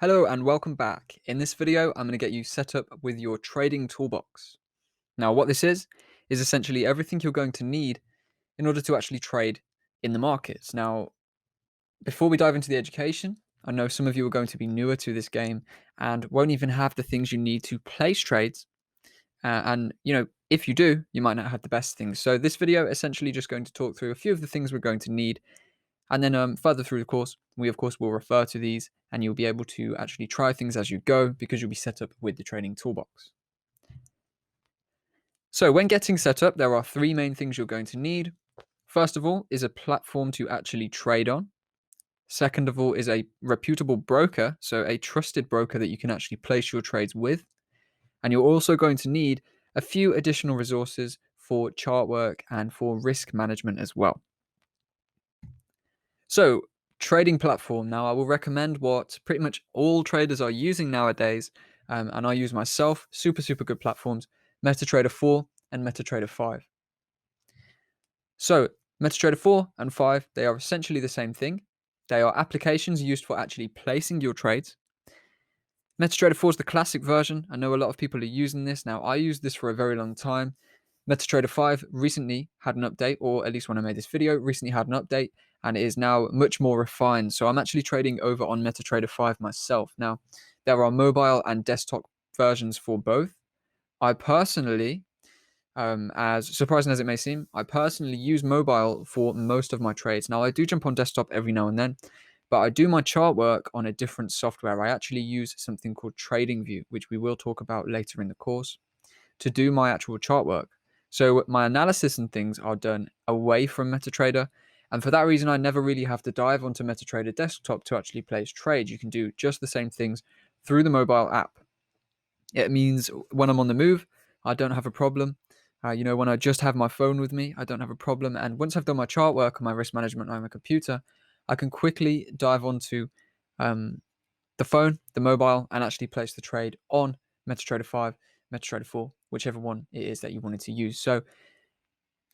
Hello and welcome back. In this video, I'm going to get you set up with your trading toolbox. Now, what this is essentially everything you're going to need in order to actually trade in the markets. Now, before we dive into the education, I know some of you are going to be newer to this game and won't even have the things you need to place trades. If you do, you might not have the best things. So this video essentially just going to talk through a few of the things we're going to need, and then further through the course, we of course will refer to these and you'll be able to actually try things as you go because you'll be set up with the trading toolbox. So when getting set up, there are three main things you're going to need. First of all is a platform to actually trade on. Second of all is a reputable broker, so a trusted broker that you can actually place your trades with. And you're also going to need a few additional resources for chart work and for risk management as well. So, trading platform. Now, I will recommend what pretty much all traders are using nowadays, and I use myself. Super good platforms: MetaTrader 4 and MetaTrader 5. So, MetaTrader 4 and 5, they are essentially the same thing. They are applications used for actually placing your trades. MetaTrader 4 is the classic version. I know a lot of people are using this now. I used this for a very long time. MetaTrader 5 recently had an update, or at least when I made this video, recently had an update, and it is now much more refined. So I'm actually trading over on MetaTrader 5 myself. Now, there are mobile and desktop versions for both. I personally, as surprising as it may seem, I personally use mobile for most of my trades. Now, I do jump on desktop every now and then, but I do my chart work on a different software. I actually use something called TradingView, which we will talk about later in the course, to do my actual chart work. So my analysis and things are done away from MetaTrader. And for that reason, I never really have to dive onto MetaTrader desktop to actually place trades. You can do just the same things through the mobile app. It means when I'm on the move, I don't have a problem. When I just have my phone with me, I don't have a problem. And once I've done my chart work and my risk management on my computer, I can quickly dive onto the phone, the mobile, and actually place the trade on MetaTrader 5, MetaTrader 4, whichever one it is that you wanted to use. So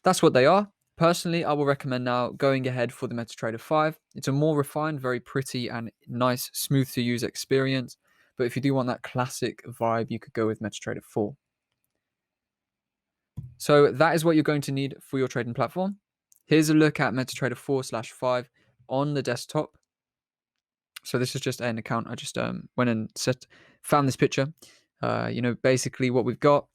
that's what they are. Personally, I will recommend now going ahead for the MetaTrader 5. It's a more refined, very pretty and nice, smooth to use experience. But if you do want that classic vibe, you could go with MetaTrader 4. So that is what you're going to need for your trading platform. Here's a look at MetaTrader 4/5 on the desktop. So this is just an account. I just went and found this picture. Basically what we've got,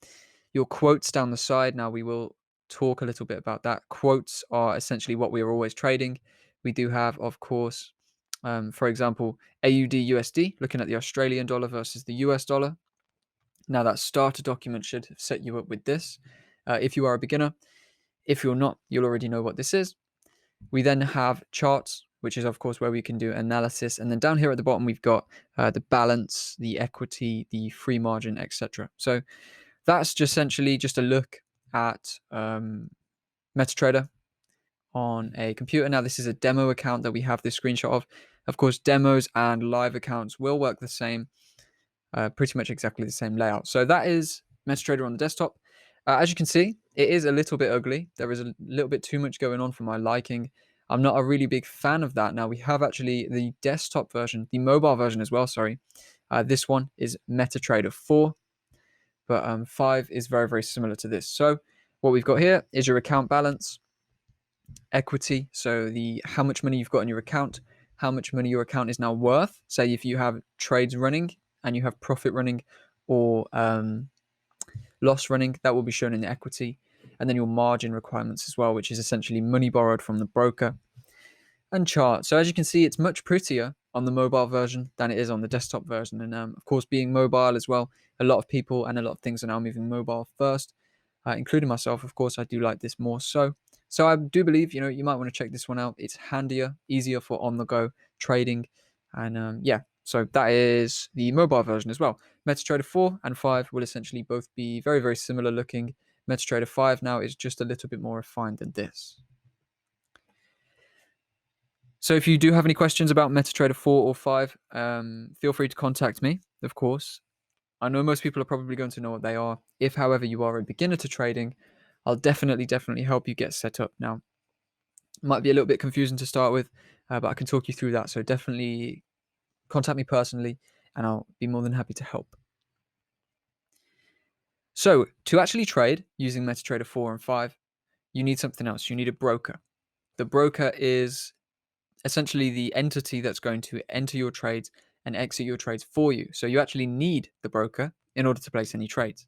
your quotes down the side. Now we will talk a little bit about that. Quotes are essentially what we are always trading. We do have, of course, for example, AUD USD, looking at the Australian dollar versus the US dollar. Now that starter document should have set you up with this. If you are a beginner, if you're not, you'll already know what this is. We then have charts, which is of course where we can do analysis. And then down here at the bottom, we've got the balance, the equity, the free margin, etc. So that's just essentially just a look at MetaTrader on a computer. Now this is a demo account that we have this screenshot of. Of course, demos and live accounts will work the same, pretty much exactly the same layout. So that is MetaTrader on the desktop. As you can see, it is a little bit ugly. There is a little bit too much going on for my liking. I'm not a really big fan of that. Now we have actually the desktop version, the mobile version as well, sorry. This one is MetaTrader 4, but 5 is very similar to this. So what we've got here is your account balance, equity, so the how much money you've got in your account, how much money your account is now worth. Say if you have trades running and you have profit running or loss running, that will be shown in the equity. And then your margin requirements as well, which is essentially money borrowed from the broker, and chart. So as you can see, it's much prettier on the mobile version than it is on the desktop version. And of course, being mobile as well, a lot of people and a lot of things are now moving mobile first, including myself. Of course, I do like this more so. So I do believe, you might want to check this one out. It's handier, easier for on-the-go trading. And so that is the mobile version as well. MetaTrader 4 and 5 will essentially both be very similar looking. MetaTrader 5 now is just a little bit more refined than this. So if you do have any questions about MetaTrader 4 or 5, feel free to contact me, of course. I know most people are probably going to know what they are. If, however, you are a beginner to trading, I'll definitely help you get set up. Now, it might be a little bit confusing to start with, but I can talk you through that. So definitely contact me personally and I'll be more than happy to help. So to actually trade using MetaTrader 4 and 5, you need something else. You need a broker. The broker is essentially the entity that's going to enter your trades and exit your trades for you. So you actually need the broker in order to place any trades.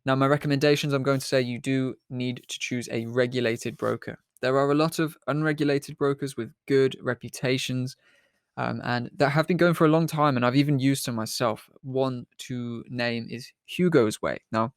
Now, my recommendations, I'm going to say you do need to choose a regulated broker. There are a lot of unregulated brokers with good reputations, and that have been going for a long time, and I've even used some myself. One to name is Hugo's Way. Now,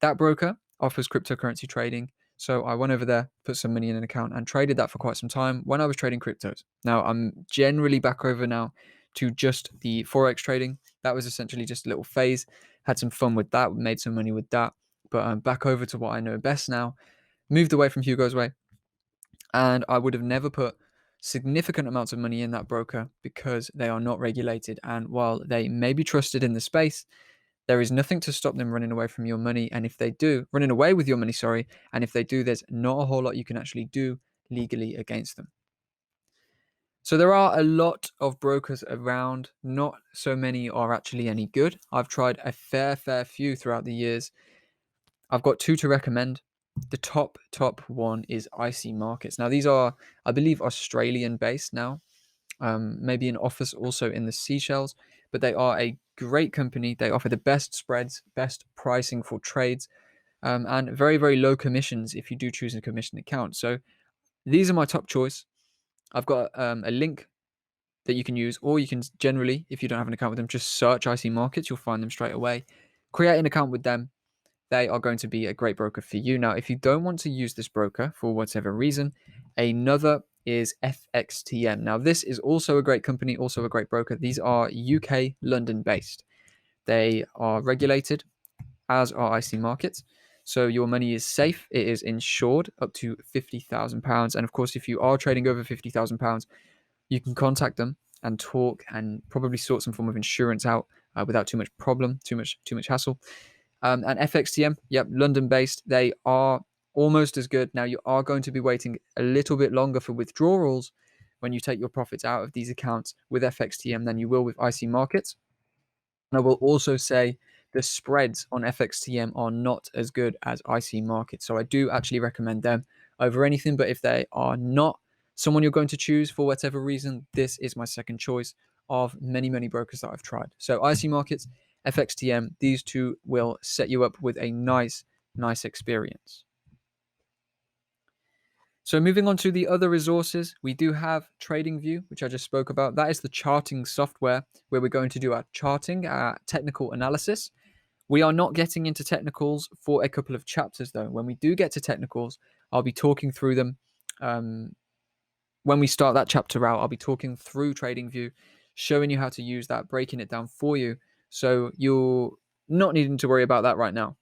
that broker offers cryptocurrency trading, so I went over there, put some money in an account, and traded that for quite some time when I was trading cryptos. Now, I'm generally back over now to just the Forex trading. That was essentially just a little phase. Had some fun with that, made some money with that, but I'm back over to what I know best now. Moved away from Hugo's Way, and I would have never put significant amounts of money in that broker because they are not regulated. And while they may be trusted in the space, there is nothing to stop them running away from your money. And if they do, running away with your money, sorry, and if they do, there's not a whole lot you can actually do legally against them. So there are a lot of brokers around. Not so many are actually any good. I've tried a fair few throughout the years. I've got two to recommend. The top one is IC Markets. Now these are, I believe, Australian based now. Maybe an office also in the Seychelles, but they are a great company. They offer the best spreads, best pricing for trades, and very low commissions if you do choose a commission account. So these are my top choice. I've got a link that you can use, or you can generally, if you don't have an account with them, just search IC Markets. You'll find them straight away. Create an account with them. They are going to be a great broker for you. Now, if you don't want to use this broker for whatever reason, another is FXTM. Now, this is also a great company, also a great broker. These are UK, London based. They are regulated, as are IC Markets. So your money is safe. It is insured up to £50,000. And of course, if you are trading over £50,000, you can contact them and talk and probably sort some form of insurance out without too much problem, too much hassle. And FXTM, yep, London-based. They are almost as good. Now, you are going to be waiting a little bit longer for withdrawals when you take your profits out of these accounts with FXTM than you will with IC Markets. And I will also say the spreads on FXTM are not as good as IC Markets. So I do actually recommend them over anything. But if they are not someone you're going to choose for whatever reason, this is my second choice of many brokers that I've tried. So IC Markets, FXTM, these two will set you up with a nice experience. So moving on to the other resources, we do have TradingView, which I just spoke about. That is the charting software where we're going to do our charting, our technical analysis. We are not getting into technicals for a couple of chapters though. When we do get to technicals, I'll be talking through them. When we start that chapter out, I'll be talking through TradingView, showing you how to use that, breaking it down for you. So you're not needing to worry about that right now.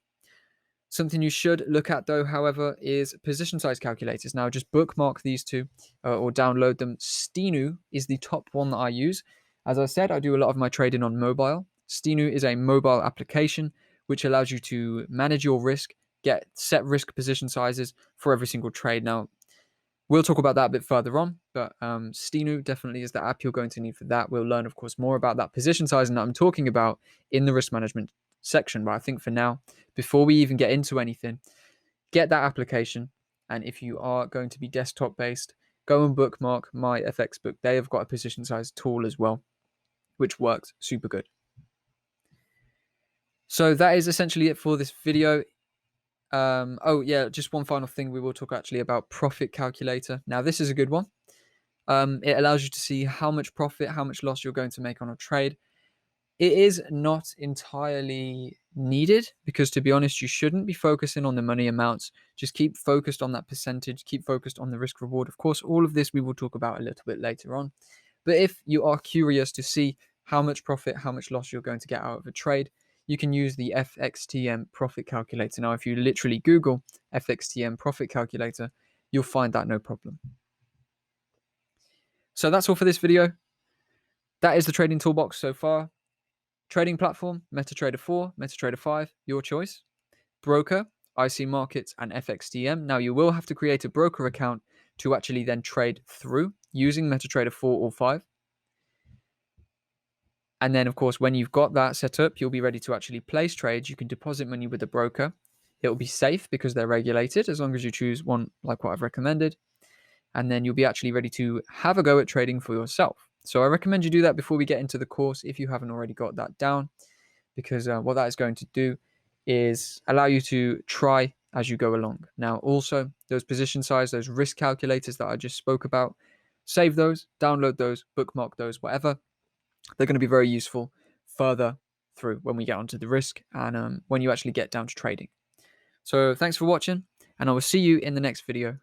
Something you should look at though, however, is position size calculators. Now just bookmark these two or download them. Stinu is the top one that I use. As I said, I do a lot of my trading on mobile. Stinu is a mobile application which allows you to manage your risk, get set risk position sizes for every single trade. Now, we'll talk about that a bit further on, but Stinu definitely is the app you're going to need for that. We'll learn, of course, more about that position sizing that I'm talking about in the risk management section. But I think for now, before we even get into anything, get that application. And if you are going to be desktop based, go and bookmark my FX book. They have got a position size tool as well, which works super good. So that is essentially it for this video. Oh yeah, just one final thing. We will talk actually about profit calculator. Now this is a good one. It allows you to see how much profit, how much loss you're going to make on a trade. It is not entirely needed because, to be honest, you shouldn't be focusing on the money amounts. Just keep focused on that percentage, keep focused on the risk reward. Of course, all of this we will talk about a little bit later on. But if you are curious to see how much profit, how much loss you're going to get out of a trade, you can use the FXTM profit calculator. Now, if you literally Google FXTM profit calculator, you'll find that no problem. So that's all for this video. That is the trading toolbox so far. Trading platform, MetaTrader 4, MetaTrader 5, your choice. Broker, IC Markets, and FXTM. Now, you will have to create a broker account to actually then trade through using MetaTrader 4 or 5. And then, of course, when you've got that set up, you'll be ready to actually place trades. You can deposit money with a broker. It will be safe because they're regulated as long as you choose one like what I've recommended. And then you'll be actually ready to have a go at trading for yourself. So I recommend you do that before we get into the course if you haven't already got that down, because what that is going to do is allow you to try as you go along. Now, also, those position size, those risk calculators that I just spoke about, save those, download those, bookmark those, whatever. They're going to be very useful further through when we get onto the risk and when you actually get down to trading. So thanks for watching, and I will see you in the next video.